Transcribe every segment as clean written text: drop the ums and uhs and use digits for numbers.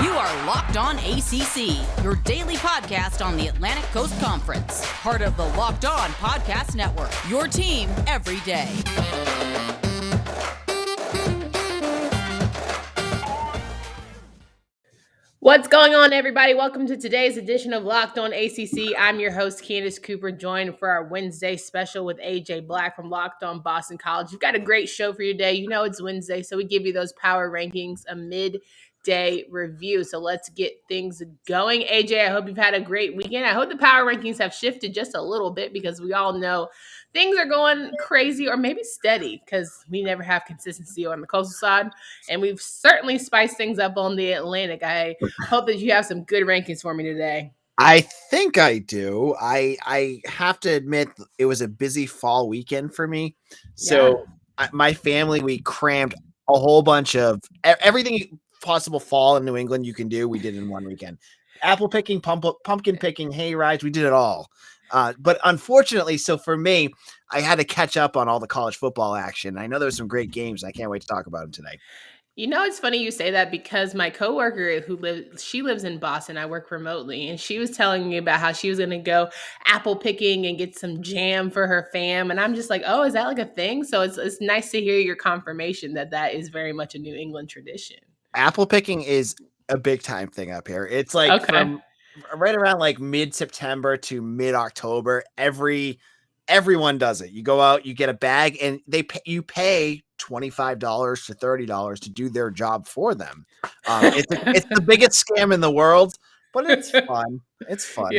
You are Locked On ACC, your daily podcast on the Atlantic Coast Conference. Part of the Locked On Podcast Network, your team every day. What's going on, everybody? Welcome to today's edition of Locked On ACC. I'm your host, Candace Cooper, joined for our Wednesday special with AJ Black from Locked On Boston College. We've got a great show for you today. You know it's Wednesday, so we give you those power rankings, a midday review. So let's get things going. AJ, I hope you've had a great weekend. I hope the power rankings have shifted just a little bit because we all know things are going crazy or maybe steady because we never have consistency on the coastal side. And we've certainly spiced things up on the Atlantic. I hope that you have some good rankings for me today. I think I do. I have to admit it was a busy fall weekend for me. So my family, we crammed a whole bunch of everything possible fall in New England you can do. We did in one weekend. Apple picking, pumpkin picking, hay rides. We did it all. But unfortunately, so for me, I had to catch up on all the college football action. I know there were some great games. I can't wait to talk about them today. You know, it's funny you say that because my coworker she lives in Boston. I work remotely, and she was telling me about how she was going to go apple picking and get some jam for her fam. And I'm just like, oh, is that like a thing? So it's nice to hear your confirmation that is very much a New England tradition. Apple picking is a big time thing up here. It's like from right around like mid-September to mid-October. Everyone does it. You go out, you get a bag, and you pay $25 to $30 to do their job for them. It's the biggest scam in the world, but it's fun. It's fun.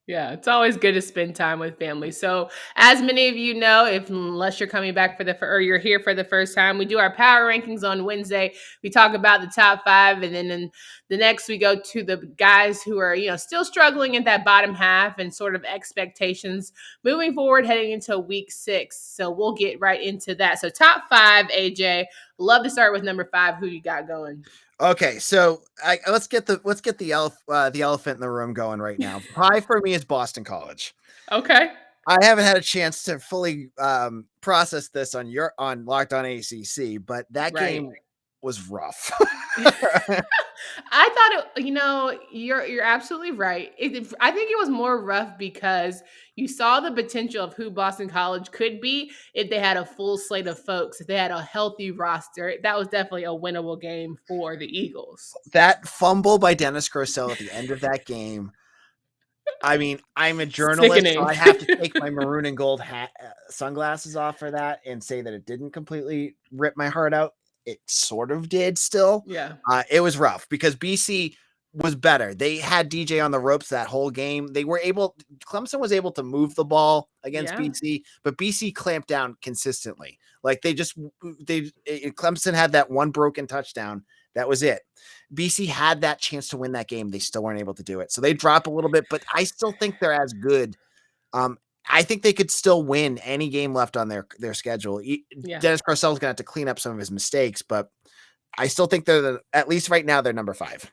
Yeah, it's always good to spend time with family. So, as many of you know, unless you're coming back or you're here for the first time, we do our power rankings on Wednesday. We talk about the top 5, and then in the next we go to the guys who are, still struggling in that bottom half and sort of expectations moving forward heading into week 6. So, we'll get right into that. So, top 5, AJ. Love to start with number 5. Who you got going? Okay, so let's get the elephant in the room going right now. 5 for me is Boston College. Okay. I haven't had a chance to fully process this on Locked On ACC, but that game was rough. I thought you're absolutely right. I think it was more rough because you saw the potential of who Boston College could be if they had a full slate of folks, if they had a healthy roster. That was definitely a winnable game for the Eagles. That fumble by Dennis Grosel at the end of that game. I mean, I'm a journalist, so I have to take my maroon and gold sunglasses off for that and say that it didn't completely rip my heart out. It sort of did still. Yeah. It was rough because BC was better. They had DJ on the ropes that whole game. Clemson was able to move the ball against BC, but BC clamped down consistently. Like Clemson had that one broken touchdown. That was it. BC had that chance to win that game. They still weren't able to do it. So they drop a little bit, but I still think they're as good. I think they could still win any game left on their schedule. Dennis Grosel is going to have to clean up some of his mistakes, but I still think at least right now, they're number 5.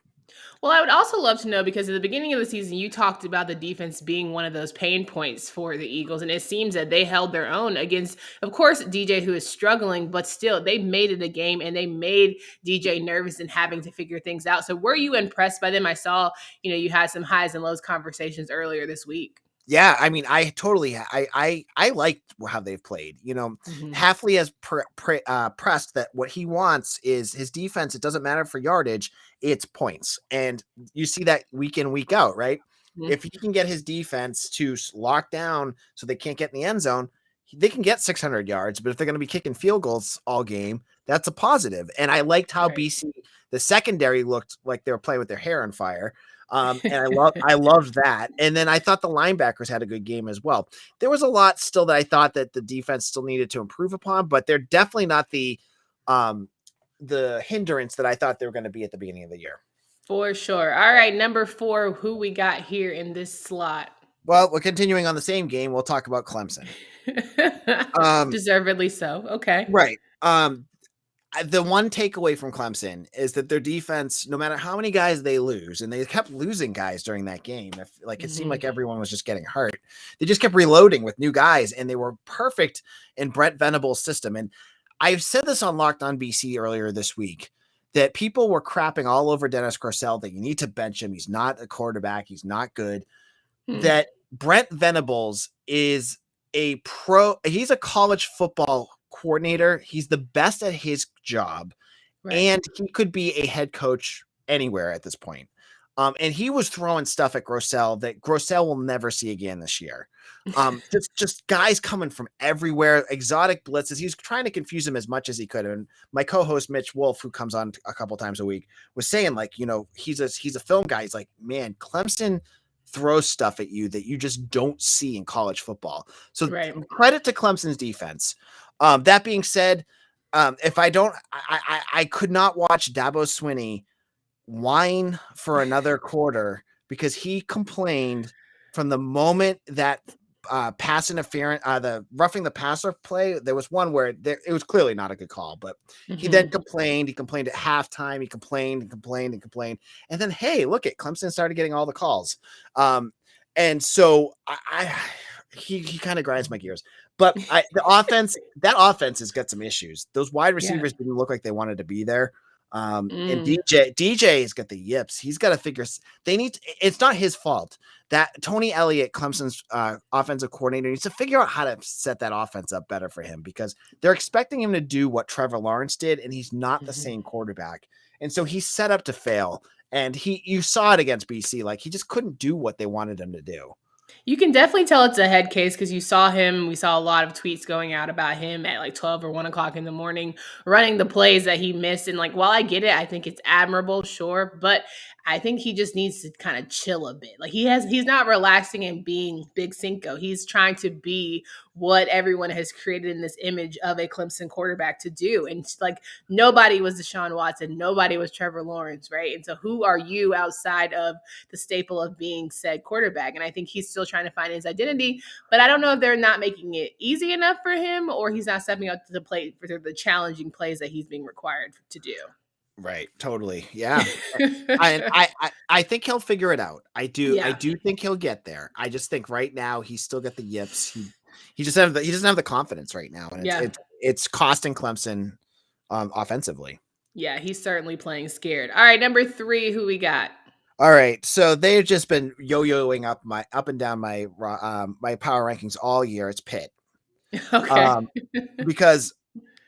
Well, I would also love to know, because at the beginning of the season, you talked about the defense being one of those pain points for the Eagles, and it seems that they held their own against, of course, DJ, who is struggling, but still, they made it a game, and they made DJ nervous and having to figure things out. So were you impressed by them? I saw, you had some highs and lows conversations earlier this week. Yeah, I mean, I totally, I liked how they've played. Hafley has pressed that what he wants is his defense. It doesn't matter for yardage, it's points. And you see that week in, week out, right? Mm-hmm. If he can get his defense to lock down so they can't get in the end zone, they can get 600 yards. But if they're going to be kicking field goals all game, that's a positive. And I liked how BC, the secondary, looked like they were playing with their hair on fire. And I loved that. And then I thought the linebackers had a good game as well. There was a lot still that I thought that the defense still needed to improve upon, but they're definitely not the hindrance that I thought they were going to be at the beginning of the year. For sure. All right, number 4, who we got here in this slot? Well, we're continuing on the same game. We'll talk about Clemson. Deservedly so. Okay. Right. The one takeaway from Clemson is that their defense, no matter how many guys they lose, and they kept losing guys during that game, it seemed like everyone was just getting hurt. They just kept reloading with new guys, and they were perfect in Brent Venable's system. And I've said this on Locked On BC earlier this week. that people were crapping all over Dennis Grosel that you need to bench him. He's not a quarterback. He's not good. That Brent Venables is a pro. He's a college football coordinator. He's the best at his job. Right. And he could be a head coach anywhere at this point. And he was throwing stuff at Grosel that Grosel will never see again this year. Just guys coming from everywhere, exotic blitzes. He was trying to confuse him as much as he could. And my co-host Mitch Wolf, who comes on a couple times a week, was saying, like, you know, he's a film guy. He's like, man, Clemson throws stuff at you that you just don't see in college football. So credit to Clemson's defense. That being said, if I could not watch Dabo Swinney whine for another quarter because he complained from the moment that pass interference, the roughing the passer play. There was one where it was clearly not a good call, but he then complained. He complained at halftime. He complained and complained and complained. And then, hey, look at Clemson started getting all the calls. And so he kind of grinds my gears. But the offense has got some issues. Those wide receivers didn't look like they wanted to be there. And DJ's got the yips. He's got to figure. It's not his fault that Tony Elliott, Clemson's offensive coordinator, needs to figure out how to set that offense up better for him because they're expecting him to do what Trevor Lawrence did, and he's not the same quarterback. And so he's set up to fail. And you saw it against BC. Like, he just couldn't do what they wanted him to do. You can definitely tell it's a head case because you saw him. We saw a lot of tweets going out about him at like 12 or 1 o'clock in the morning, running the plays that he missed. And like, while I get it, I think it's admirable, sure. But I think he just needs to kind of chill a bit. Like he's not relaxing and being Big Cinco. He's trying to be what everyone has created in this image of a Clemson quarterback to do. And like nobody was Deshaun Watson. Nobody was Trevor Lawrence, right? And so who are you outside of the staple of being said quarterback? And I think he's still trying to find his identity, but I don't know if they're not making it easy enough for him or he's not stepping up to the plate for the challenging plays that he's being required to do. Right. Totally. Yeah. I think he'll figure it out. I do think he'll get there. I just think right now he's still got the yips. He doesn't have the confidence right now. And it's costing Clemson offensively. Yeah. He's certainly playing scared. All right. Number 3, who we got? All right. So they've just been yo-yoing up and down my power rankings all year. It's Pitt. Okay. Because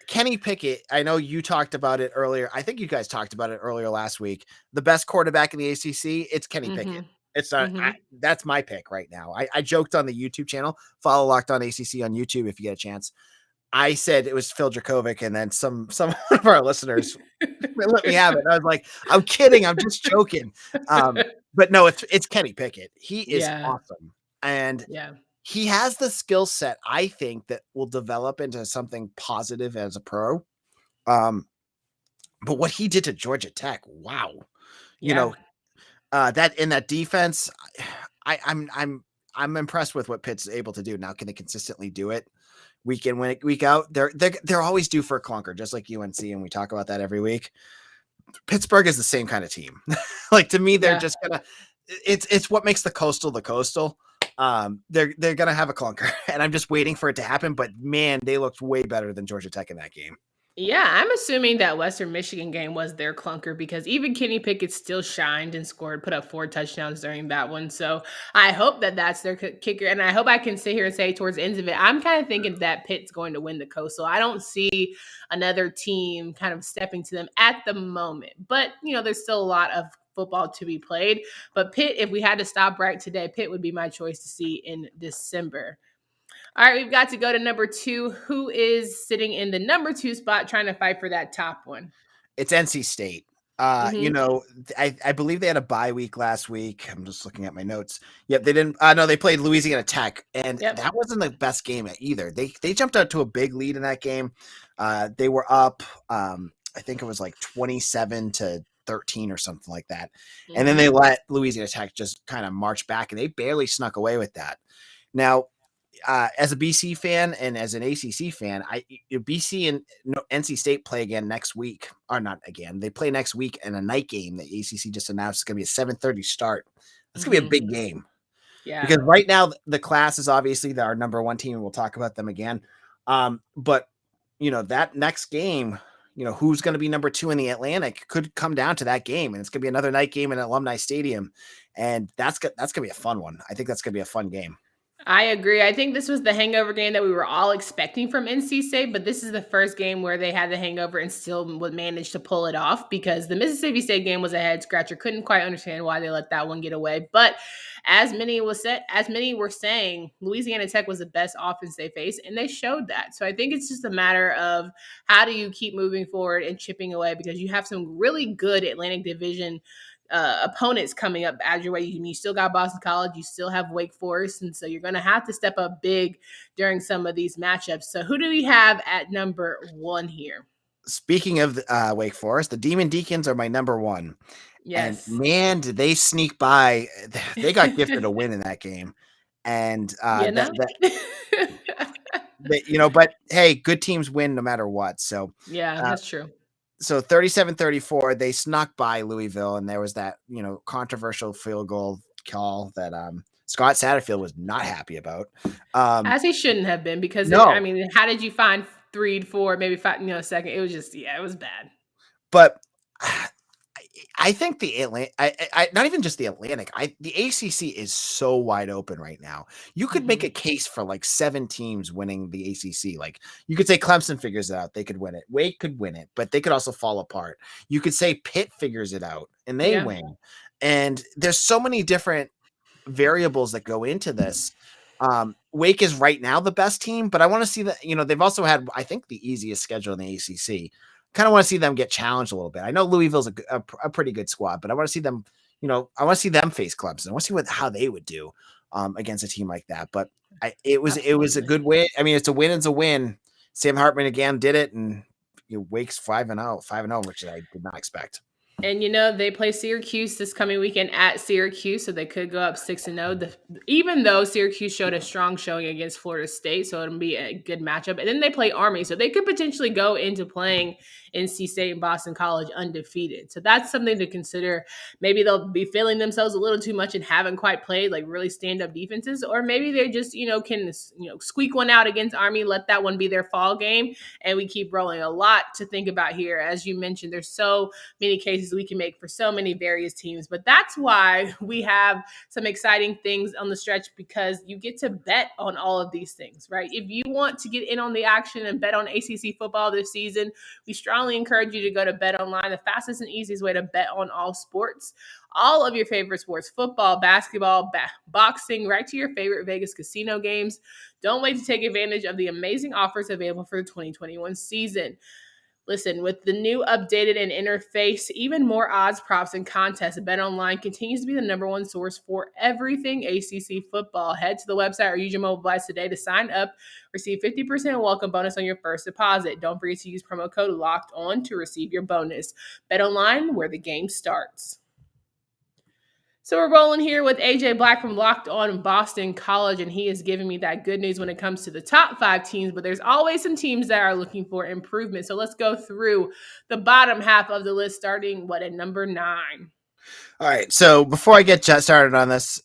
Kenny Pickett, I know you talked about it earlier. I think you guys talked about it earlier last week. The best quarterback in the ACC, it's Kenny Pickett. It's not. That's my pick right now. I joked on the YouTube channel. Follow Locked On ACC on YouTube if you get a chance. I said it was Phil Dracovic, and then some of our listeners let me have it. I was like, I'm kidding. I'm just joking. But no, it's Kenny Pickett. He is awesome, and he has the skill set, I think, that will develop into something positive as a pro. But what he did to Georgia Tech, wow. You know, that in that defense, I'm impressed with what Pitt's able to do. Now, can they consistently do it week in, week out? They're always due for a clunker, just like UNC, and we talk about that every week. Pittsburgh is the same kind of team. Like, to me, they're just gonna. It's what makes the Coastal the Coastal. They're gonna have a clunker, and I'm just waiting for it to happen. But man, they looked way better than Georgia Tech in that game. Yeah, I'm assuming that Western Michigan game was their clunker because even Kenny Pickett still shined and put up 4 touchdowns during that one. So I hope that that's their kicker. And I hope I can sit here and say towards the end of it, I'm kind of thinking that Pitt's going to win the Coastal. I don't see another team kind of stepping to them at the moment. But, you know, there's still a lot of football to be played. But Pitt, if we had to stop right today, Pitt would be my choice to see in December. All right, we've got to go to number 2. Who is sitting in the number 2 spot trying to fight for that top one? It's NC State. You know, I believe they had a bye week last week. I'm just looking at my notes. Yep, they didn't. No, they played Louisiana Tech, and that wasn't the best game either. They jumped out to a big lead in that game. They were up. I think it was like 27-13 or something like that. And then they let Louisiana Tech just kind of march back, and they barely snuck away with that. Now, as a BC fan and as an ACC fan, BC and NC State play again next week, or not again. They play next week in a night game that ACC just announced is going to be a 7:30 start. That's going to be a big game. Yeah. Because right now the class is obviously our number 1 team, and we'll talk about them again. But you know, that next game, who's going to be number 2 in the Atlantic could come down to that game, and it's going to be another night game in Alumni Stadium, and that's going to be a fun one. I think that's going to be a fun game. I agree. I think this was the hangover game that we were all expecting from NC State, but this is the first game where they had the hangover and still would manage to pull it off, because the Mississippi State game was a head scratcher. Couldn't quite understand why they let that one get away. But as many were saying, Louisiana Tech was the best offense they faced, and they showed that. So I think it's just a matter of how do you keep moving forward and chipping away, because you have some really good Atlantic Division opponents coming up as your way. You still got Boston College, you still have Wake Forest, and so you're going to have to step up big during some of these matchups. So who do we have at number 1 here? Speaking of Wake Forest, the Demon Deacons are my number 1. Yes. And man, did they sneak by. They got gifted a win in that game. And but hey, good teams win no matter what. So yeah, that's true. So 37-34, they snuck by Louisville, and there was that, controversial field goal call that Scott Satterfield was not happy about. As he shouldn't have been, because no. How did you find 3, 4, maybe 5, second? It was just, it was bad. But I think the Atlantic, not even just the Atlantic, the ACC is so wide open right now. You could make a case for like 7 teams winning the ACC. Like, you could say Clemson figures it out, they could win it. Wake could win it, but they could also fall apart. You could say Pitt figures it out and they win. And there's so many different variables that go into this. Wake is right now the best team, but I want to see that, they've also had, I think, the easiest schedule in the ACC. Kind of want to see them get challenged a little bit. I know Louisville's a pretty good squad, but I want to see them, I want to see them face Clemson. I want to see how they would do against a team like that. But it was a good win. I mean, it's a win. It's a win. Sam Hartman again did it, and Wake's 5-0, which I did not expect. And they play Syracuse this coming weekend at Syracuse, so they could go up 6-0. Even though Syracuse showed a strong showing against Florida State, so it'll be a good matchup. And then they play Army, so they could potentially go into playing NC State and Boston College undefeated. So that's something to consider. Maybe they'll be feeling themselves a little too much and haven't quite played like really stand-up defenses, or maybe they just can squeak one out against Army, let that one be their fall game, and we keep rolling. A lot to think about here. As you mentioned, there's so many cases we can make for so many various teams, but that's why we have some exciting things on the stretch, because you get to bet on all of these things, right? If you want to get in on the action and bet on ACC football this season, we strongly encourage you to go to BetOnline, the fastest and easiest way to bet on all sports. All of your favorite sports, football, basketball, boxing, right to your favorite Vegas casino games. Don't wait to take advantage of the amazing offers available for the 2021 season. Listen, with the new updated and interface, even more odds, props, and contests, BetOnline continues to be the number 1 source for everything ACC football. Head to the website or use your mobile device today to sign up. Receive 50% welcome bonus on your first deposit. Don't forget to use promo code LOCKEDON to receive your bonus. BetOnline, where the game starts. So we're rolling here with AJ Black from Locked On Boston College, and he is giving me that good news when it comes to the top 5 teams, but there's always some teams that are looking for improvement. So let's go through the bottom half of the list, starting at number 9. All right, so before I get started on this,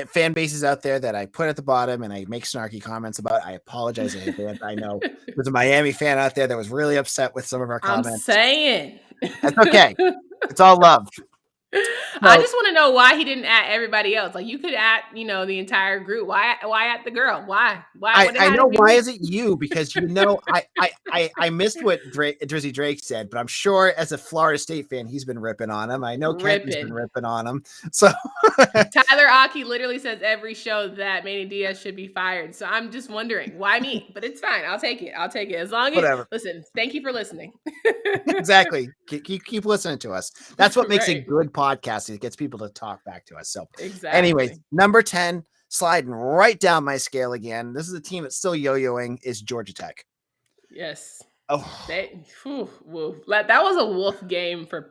fan bases out there that I put at the bottom and I make snarky comments about, I apologize in advance. I know there's a Miami fan out there that was really upset with some of our comments. I'm saying. That's okay. It's all love. I just want to know why he didn't add everybody else. Like, you could add, the entire group. Why add the girl? Why? I know why is it you? Because I missed what Drizzy Drake said, but I'm sure as a Florida State fan, he's been ripping on him. I know Kenton's been ripping on him. So Tyler Aki literally says every show that Manny Diaz should be fired. So I'm just wondering why me, but it's fine. I'll take it. As long as listen. Thank you for listening. Exactly. Keep listening to us. That's what makes a good podcast. It gets people to talk back to us. So anyways, number 10, sliding right down my scale again. This is a team that's still yo-yoing, is Georgia Tech. Yes. Oh, that was a wolf game for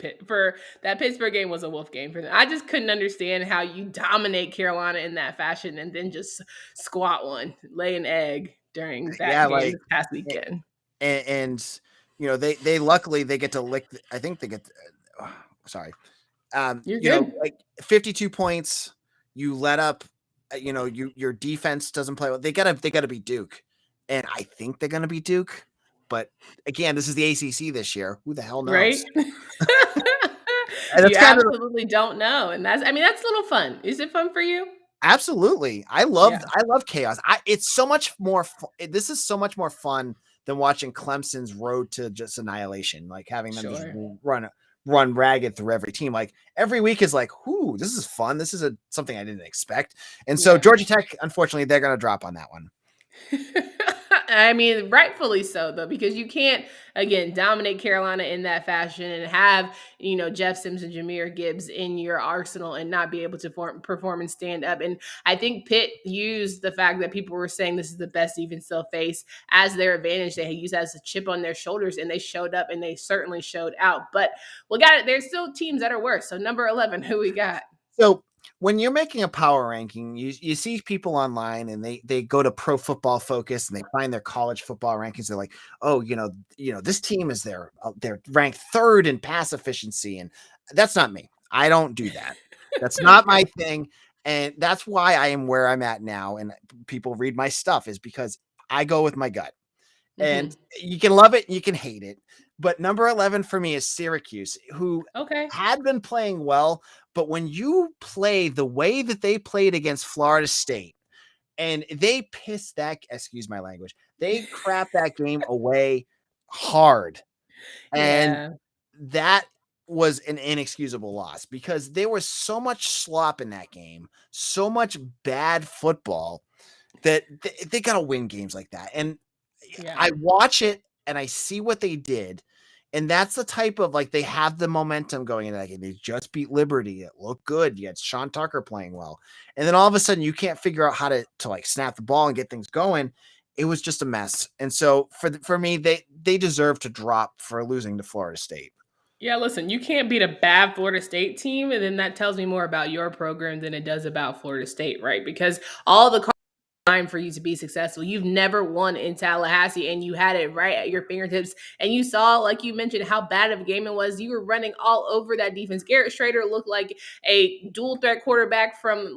that Pittsburgh game was a wolf game for them. I just couldn't understand how you dominate Carolina in that fashion and then just squat one, lay an egg during that game this past weekend. And they luckily they get to lick. I think they get. Sorry. Like 52 points, you let up, your defense doesn't play well. They gotta beat Duke. And I think they're gonna beat Duke. But again, this is the ACC this year. Who the hell knows? Right? And You that's kind of absolutely don't know. And that's a little fun. Is it fun for you? absolutely. I Yeah. love chaos. It's so much more. This is so much more fun than watching Clemson's road to just annihilation. Like having them just Sure. run ragged through every team. Like every week is like, "Ooh, this is fun. This is something I didn't expect." And so Yeah. Georgia Tech, unfortunately, they're going to drop on that one. I mean, rightfully so, though, because you can't, again, dominate Carolina in that fashion and have, Jeff Sims and Jahmyr Gibbs in your arsenal and not be able to perform and stand up. And I think Pitt used the fact that people were saying this is the best defense they'll face as their advantage. They used as a chip on their shoulders, and they showed up, and they certainly showed out. But we got it. There's still teams that are worse. So number 11, who we got? So when you're making a power ranking, you see people online and they go to Pro Football Focus and they find their college football rankings. They're like, oh, this team is they're ranked third in pass efficiency, and that's not me. I don't do that. That's not my thing, and that's why I am where I'm at now. And people read my stuff is because I go with my gut. And you can love it, you can hate it. But number 11 for me is Syracuse, who had been playing well. But when you play the way that they played against Florida State, and they pissed excuse my language, they crap that game away hard. And Yeah. that was an inexcusable loss because there was so much slop in that game, so much bad football that they got to win games like that. And I watch it and I see what they did. And that's the type of they have the momentum going into that game. They just beat Liberty. It looked good. You had Sean Tucker playing well. And then all of a sudden you can't figure out how to snap the ball and get things going. It was just a mess. And so for me, they deserve to drop for losing to Florida State. Yeah, listen, you can't beat a bad Florida State team, and then that tells me more about your program than it does about Florida State, right? Because all the time for you to be successful. You've never won in Tallahassee, and you had it right at your fingertips. And you saw, like you mentioned, how bad of a game it was. You were running all over that defense. Garrett Schrader looked like a dual threat quarterback from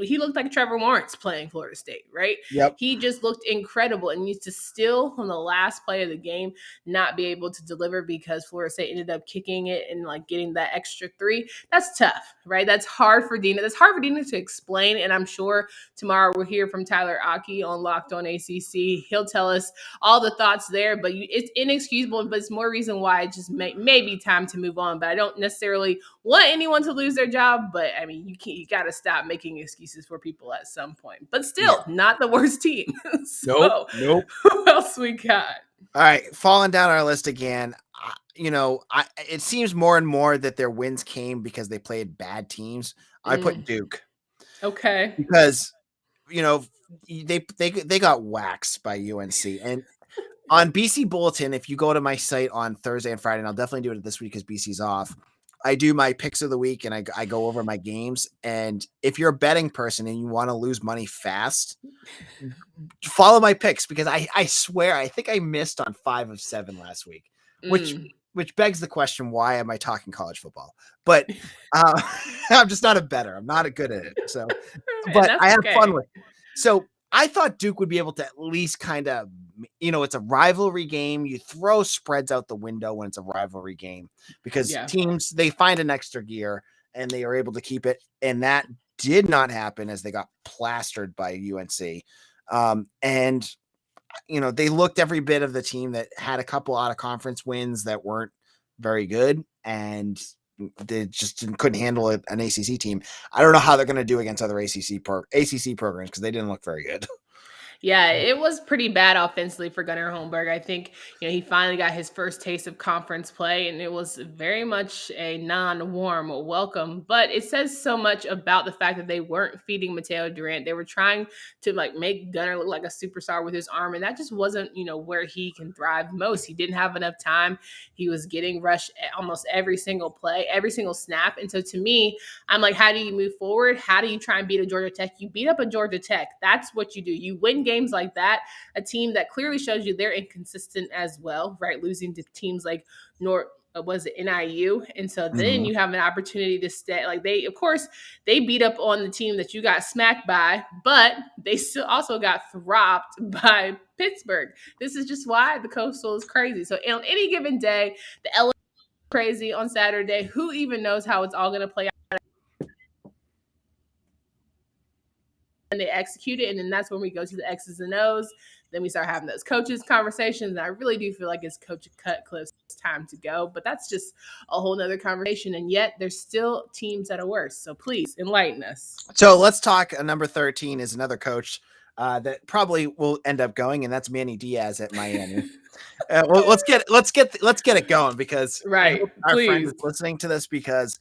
he looked like Trevor Lawrence playing Florida State, right? Yep. He just looked incredible, and used to still on the last play of the game not be able to deliver because Florida State ended up kicking it and getting that extra 3. That's tough, right? That's hard for Dina. That's hard for Dina to explain, and I'm sure tomorrow we'll hear from Tyler Aki on Locked On ACC. He'll tell us all the thoughts there, but it's inexcusable, but it's more reason why it just may be time to move on. But I don't necessarily want anyone to lose their job, but I mean, you got to stop making excuses for people at some point. But still, not the worst team. Nope. Who else we got? All right, falling down our list again. It seems more and more that their wins came because they played bad teams. I put Duke. Okay. Because they got waxed by UNC. And on BC Bulletin, if you go to my site on Thursday and Friday, and I'll definitely do it this week because BC's off, I do my picks of the week and I go over my games. And if you're a betting person and you want to lose money fast, follow my picks because I swear I think I missed on 5 of 7 last week, which begs the question, why am I talking college football? But I'm just not a bettor. I'm not good at it. So, but I have fun with it. So I thought Duke would be able to at least kind of, it's a rivalry game. You throw spreads out the window when it's a rivalry game because teams, they find an extra gear and they are able to keep it. And that did not happen as they got plastered by UNC. And they looked every bit of the team that had a couple out of conference wins that weren't very good, and they just couldn't handle an ACC team. I don't know how they're going to do against other ACC programs because they didn't look very good. Yeah, it was pretty bad offensively for Gunnar Holmberg. I think, he finally got his first taste of conference play, and it was very much a non-warm welcome. But it says so much about the fact that they weren't feeding Mateo Durant. They were trying to make Gunnar look like a superstar with his arm, and that just wasn't, where he can thrive most. He didn't have enough time. He was getting rushed almost every single play, every single snap. And so to me, I'm like, how do you move forward? How do you try and beat a Georgia Tech? You beat up a Georgia Tech. That's what you do. You win games like that, a team that clearly shows you they're inconsistent as well, right? Losing to teams like was it NIU? And so then Mhm. you have an opportunity to stay. Like they, of course, they beat up on the team that you got smacked by, but they still also got thropped by Pittsburgh. This is just why the Coastal is crazy. So on any given day, the L crazy on Saturday. Who even knows how it's all going to play out? And they execute it, and then that's when we go to the X's and O's. Then we start having those coaches conversations, and I really do feel like it's Coach Cutcliffe's time to go. But that's just a whole nother conversation, and yet there's still teams that are worse. So please enlighten us. So let's talk. Number 13 is another coach that probably will end up going, and that's Manny Diaz at Miami. Well, let's get it going, because I Right, hope our friend please. is listening to this, because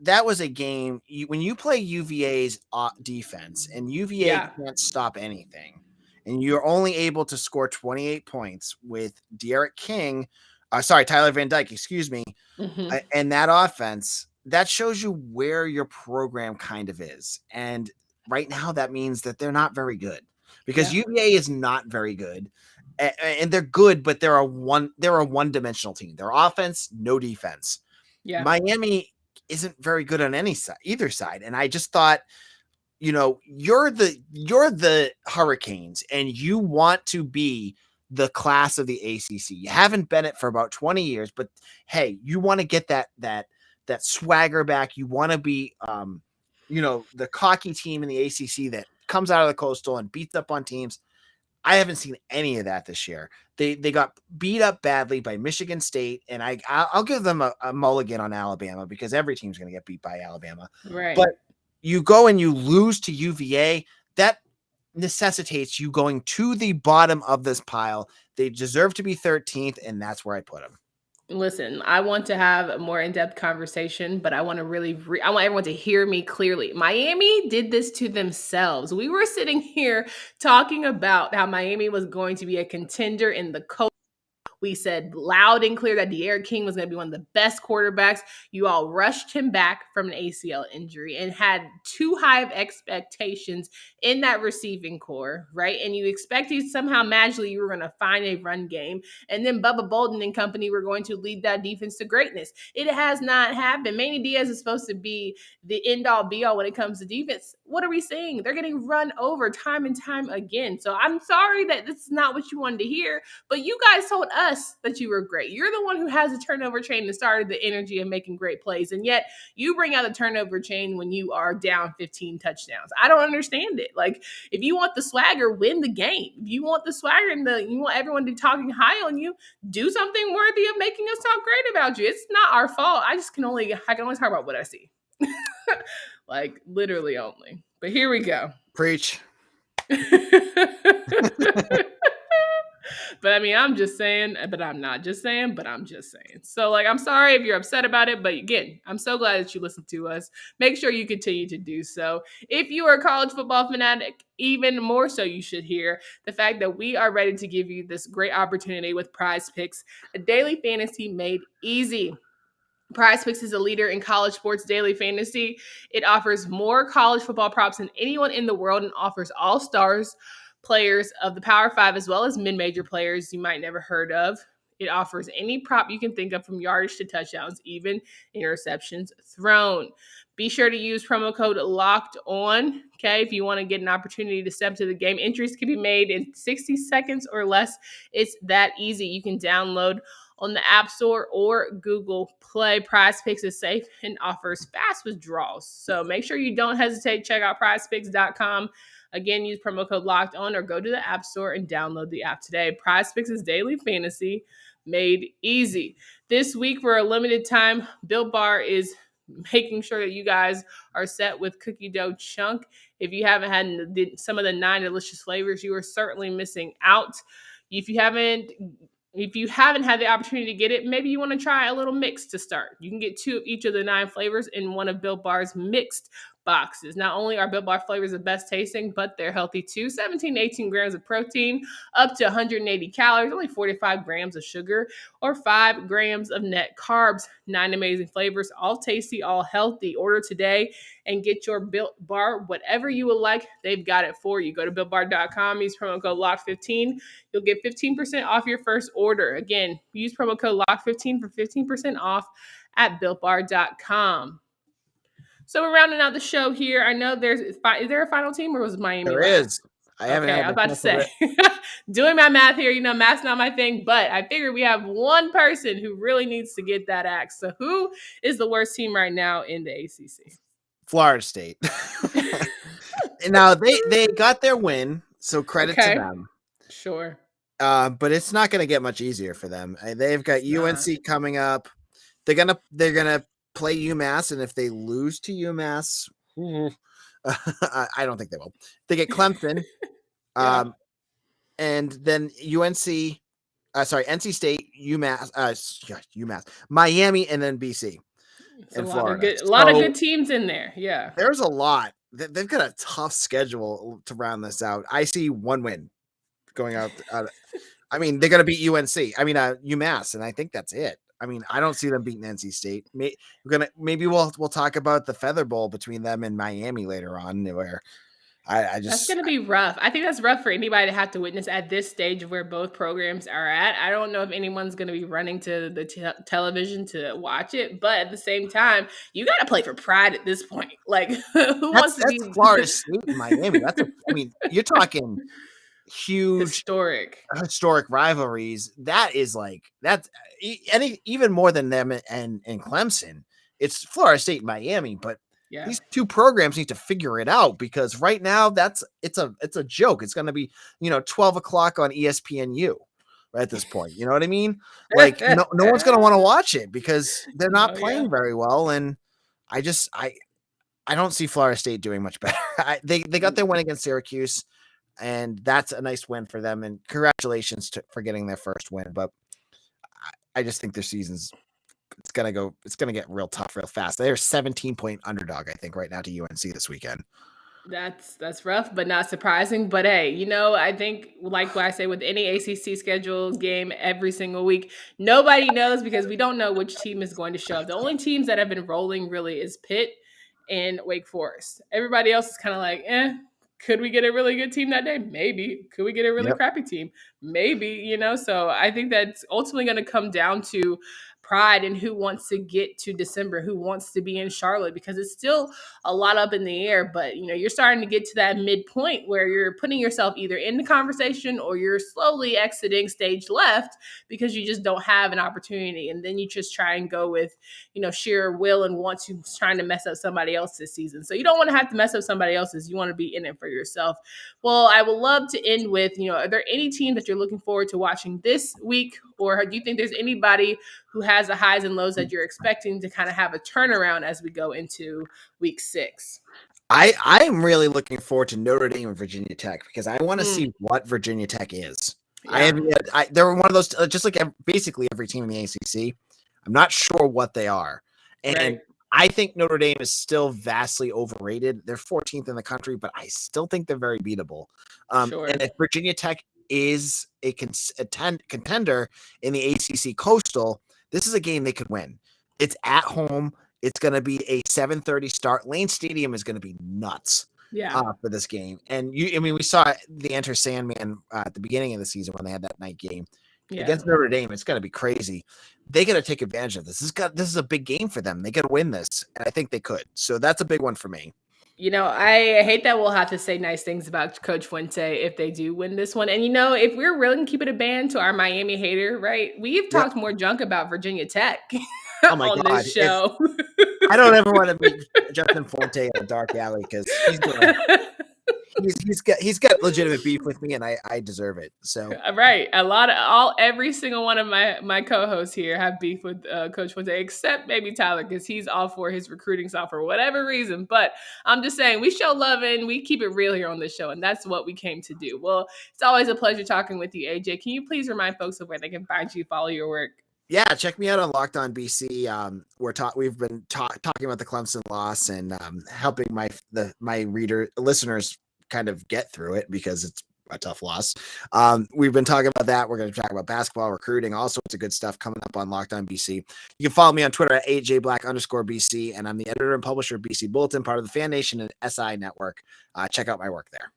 that was a game when you play UVA's defense, and UVA Yeah. can't stop anything, and you're only able to score 28 points with Tyler Van Dyke, excuse me, and that offense. That shows you where your program kind of is. And right now that means that they're not very good, because UVA is not very good. And they're good, but they're a one-dimensional team. Their offense, no defense. Yeah. Miami isn't very good on either side. And I just thought, you're the Hurricanes, and you want to be the class of the ACC. You haven't been it for about 20 years, but hey, you want to get that swagger back. You want to be, the cocky team in the ACC that comes out of the Coastal and beats up on teams. I haven't seen any of that this year. They got beat up badly by Michigan State, and I'll give them a mulligan on Alabama, because every team's going to get beat by Alabama. Right. But you go and you lose to UVA, that necessitates you going to the bottom of this pile. They deserve to be 13th, and that's where I put them. Listen, I want to have a more in-depth conversation, but I want to I want everyone to hear me clearly. Miami did this to themselves. We were sitting here talking about how Miami was going to be a contender in the coast. We said loud and clear that De'Aaron King was going to be one of the best quarterbacks. You all rushed him back from an ACL injury and had too high of expectations in that receiving core, right? And you expected somehow magically you were going to find a run game. And then Bubba Bolden and company were going to lead that defense to greatness. It has not happened. Manny Diaz is supposed to be the end-all be-all when it comes to defense. What are we seeing? They're getting run over time and time again. So I'm sorry that this is not what you wanted to hear, but you guys told us that you were great. You're the one who has the turnover chain and started the energy of making great plays. And yet you bring out the turnover chain when you are down 15 touchdowns. I don't understand it. Like, if you want the swagger, win the game. If you want the swagger and you want everyone to be talking high on you, do something worthy of making us talk great about you. It's not our fault. I can only talk about what I see. Like, literally only. But here we go. Preach. But I mean, I'm just saying, but I'm not just saying, but I'm just saying. So, like, I'm sorry if you're upset about it, but again, I'm so glad that you listened to us. Make sure you continue to do so. If you are a college football fanatic, even more so, you should hear the fact that we are ready to give you this great opportunity with Prize Picks, a daily fantasy made easy. Prize Picks is a leader in college sports daily fantasy. It offers more college football props than anyone in the world and offers all stars, players of the Power 5, as well as mid-major players you might never heard of. It offers any prop you can think of, from yardage to touchdowns, even interceptions thrown. Be sure to use promo code LOCKEDON, okay, if you want to get an opportunity to step to the game. Entries can be made in 60 seconds or less. It's that easy. You can download on the App Store or Google Play. Prize Picks is safe and offers fast withdrawals. So make sure you don't hesitate. Check out prizepicks.com. Again, use promo code Locked On or go to the App Store and download the app today. Prize Picks is daily fantasy made easy. This week, for a limited time, Built Bar is making sure that you guys are set with cookie dough chunk. If you haven't had some of the 9 delicious flavors, you are certainly missing out. If you haven't had the opportunity to get it, maybe you want to try a little mix to start. You can get 2 of each of the 9 flavors in one of Built Bar's mixed boxes. Not only are Built Bar flavors the best tasting, but they're healthy too. 17 to 18 grams of protein, up to 180 calories, only 45 grams of sugar, or 5 grams of net carbs. 9 amazing flavors, all tasty, all healthy. Order today and get your Built Bar, whatever you would like, they've got it for you. Go to BuiltBar.com, use promo code LOCK15. You'll get 15% off your first order. Again, use promo code LOCK15 for 15% off at BuiltBar.com. So we're rounding out the show here. I know is there a final team or was Miami There last? is. I haven't Okay, had I was about to the say, doing my math here, math's not my thing, but I figure we have one person who really needs to get that axe. So who is the worst team right now in the ACC? Florida State. Now they got their win, so credit to them. Sure. But it's not going to get much easier for them. They've got UNC coming up. They're gonna play UMass, and if they lose to UMass, I don't think they will. They get Clemson, and then NC State, UMass, Miami, and then BC. And Florida. A lot of good teams in there. Yeah. There's a lot. They've got a tough schedule to round this out. I see one win going out. I mean, they're going to beat UNC. I mean, UMass, and I think that's it. I mean, I don't see them beating NC State. Maybe we'll talk about the Feather Bowl between them and Miami later on, where that's going to be rough. I think that's rough for anybody to have to witness at this stage of where both programs are at. I don't know if anyone's going to be running to the television to watch it, but at the same time, you got to play for pride at this point. Like, who wants to be Florida State and Miami? You're talking huge historic rivalries. That's even more than them and Clemson. It's Florida State and Miami, but these two programs need to figure it out, because right now it's a joke. It's going to be 12 o'clock on ESPNU right at this point. You know what I mean? Like no one's going to want to watch it because they're not playing very well, and I don't see Florida State doing much better. They got their win against Syracuse, and that's a nice win for them. And congratulations for getting their first win. But I just think their season's it's gonna get real tough real fast. They're 17-point underdog, I think, right now to UNC this weekend. That's rough, but not surprising. But hey, I think, like what I say with any ACC scheduled game every single week, nobody knows because we don't know which team is going to show up. The only teams that have been rolling really is Pitt and Wake Forest. Everybody else is kind of like, could we get a really good team that day? Maybe. Could we get a really crappy team? Maybe, So I think that's ultimately going to come down to pride and who wants to get to December, who wants to be in Charlotte, because it's still a lot up in the air. But, you're starting to get to that midpoint where you're putting yourself either in the conversation or you're slowly exiting stage left because you just don't have an opportunity. And then you just try and go with, sheer will and want to trying to mess up somebody else's season. So you don't want to have to mess up somebody else's. You want to be in it for yourself. Well, I would love to end with, are there any teams that you're looking forward to watching this week? Or do you think there's anybody who has the highs and lows that you're expecting to kind of have a turnaround as we go into week 6? I'm really looking forward to Notre Dame and Virginia Tech, because I want to see what Virginia Tech is. They're one of those, just like basically every team in the ACC. I'm not sure what they are. And I think Notre Dame is still vastly overrated. They're 14th in the country, but I still think they're very beatable. And if Virginia Tech is a contender in the ACC Coastal, this is a game they could win. It's at home. It's going to be a 7:30 start. Lane Stadium is going to be nuts for this game. And we saw the Enter Sandman at the beginning of the season when they had that night game against Notre Dame. It's going to be crazy. They got to take advantage of this. This is a big game for them. They got to win this, and I think they could. So that's a big one for me. I hate that we'll have to say nice things about Coach Fuente if they do win this one. And, if we're really going to keep it a band to our Miami hater, right, we've talked more junk about Virginia Tech on this show. I don't ever want to meet Justin Fuente in a dark alley, because he's got legitimate beef with me, and I deserve it. So right, every single one of my co-hosts here have beef with Coach Fuente, except maybe Tyler, because he's all for his recruiting style for whatever reason. But I'm just saying, we show love and we keep it real here on this show, and that's what we came to do. Well, it's always a pleasure talking with you, AJ. Can you please remind folks of where they can find you, follow your work? Yeah, check me out on Locked On BC. We've been talking about the Clemson loss and helping my listeners kind of get through it because it's a tough loss. We've been talking about that. We're going to talk about basketball, recruiting, all sorts of good stuff coming up on Locked On BC. You can follow me on Twitter at AJBlack_BC, and I'm the editor and publisher of BC Bulletin, part of the Fan Nation and SI Network. Check out my work there.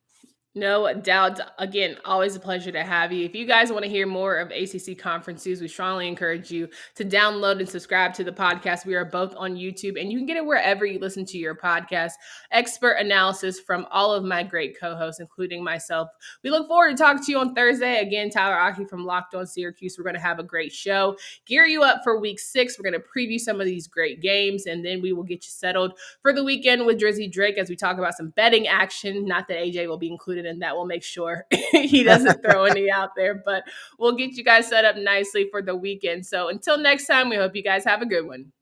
No doubt. Again, always a pleasure to have you. If you guys want to hear more of ACC conference news, we strongly encourage you to download and subscribe to the podcast. We are both on YouTube, and you can get it wherever you listen to your podcast. Expert analysis from all of my great co-hosts, including myself. We look forward to talking to you on Thursday. Again, Tyler Aki from Locked On Syracuse. We're going to have a great show. Gear you up for week 6. We're going to preview some of these great games, and then we will get you settled for the weekend with Drizzy Drake as we talk about some betting action. Not that AJ will be included and that will make sure he doesn't throw any out there, but we'll get you guys set up nicely for the weekend. So until next time, we hope you guys have a good one.